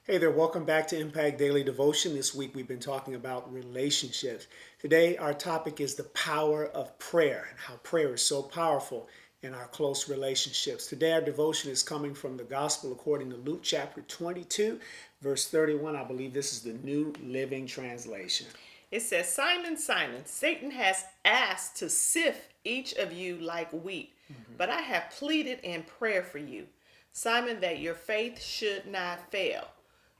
Hey there, welcome back to Impact Daily Devotion. This week we've been talking about relationships. Today our topic is the power of prayer and how prayer is so powerful in our close relationships. Today our devotion is coming from the Gospel according to Luke chapter 22, verse 31. I believe this is the New Living Translation. It says, Simon, Simon, Satan has asked to sift each of you like wheat, but I have pleaded in prayer for you, Simon, that your faith should not fail.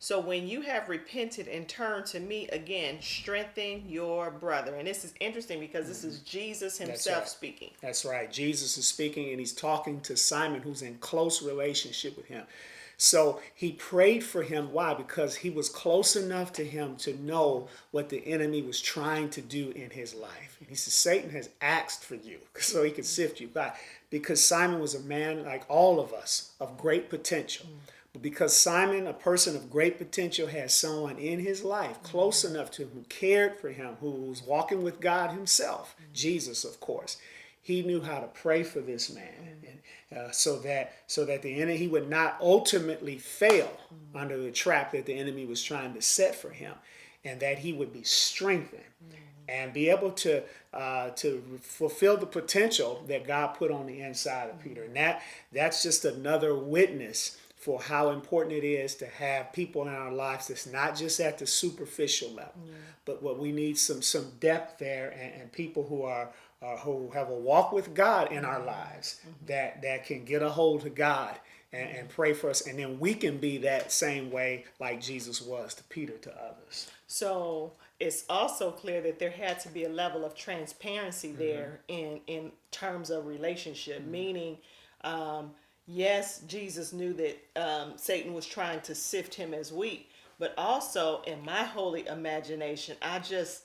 So when you have repented and turned to me again, strengthen your brother. And this is interesting because this is Jesus himself speaking. That's right. Jesus is speaking and he's talking to Simon, who's in close relationship with him. So he prayed for him. Why? Because he was close enough to him to know what the enemy was trying to do in his life. And he says, Satan has asked for you so he could sift you. Why? Because Simon was a man like all of us of great potential. But because Simon, a person of great potential, has someone in his life close enough to him who cared for him, who was walking with God himself, Jesus, of course, he knew how to pray for this man, and so that the enemy, he would not ultimately fail under the trap that the enemy was trying to set for him, and that he would be strengthened and be able to fulfill the potential that God put on the inside of Peter. And that's just another witness for how important it is to have people in our lives that's not just at the superficial level, but what we need some depth there, and people who have a walk with God in our lives that can get a hold of God and pray for us, and then we can be that same way like Jesus was to Peter, to others. So it's also clear that there had to be a level of transparency there in terms of relationship, meaning yes, Jesus knew that Satan was trying to sift him as wheat, but also in my holy imagination, I just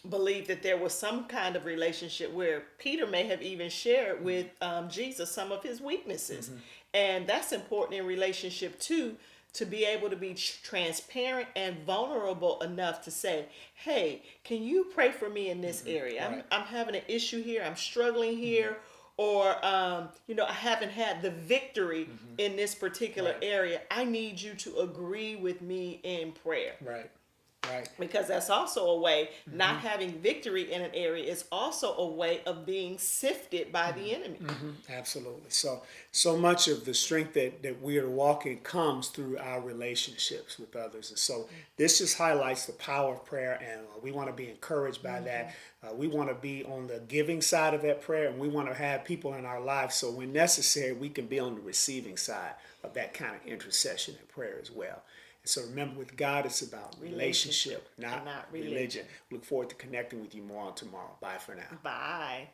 believe that there was some kind of relationship where Peter may have even shared with Jesus some of his weaknesses. And that's important in relationship too, to be able to be transparent and vulnerable enough to say, hey, can you pray for me in this area? Right. I'm having an issue here. I'm struggling here. Or, I haven't had the victory in this particular area. I need you to agree with me in prayer. Right. Because that's also a way, not having victory in an area is also a way of being sifted by the enemy. Absolutely. So much of the strength that we are walking comes through our relationships with others. And so this just highlights the power of prayer, and we want to be encouraged by that. We want to be on the giving side of that prayer, and we want to have people in our lives so when necessary, we can be on the receiving side of that kind of intercession and prayer as well. So remember, with God, it's about relationship, not religion. Look forward to connecting with you more on tomorrow. Bye for now. Bye.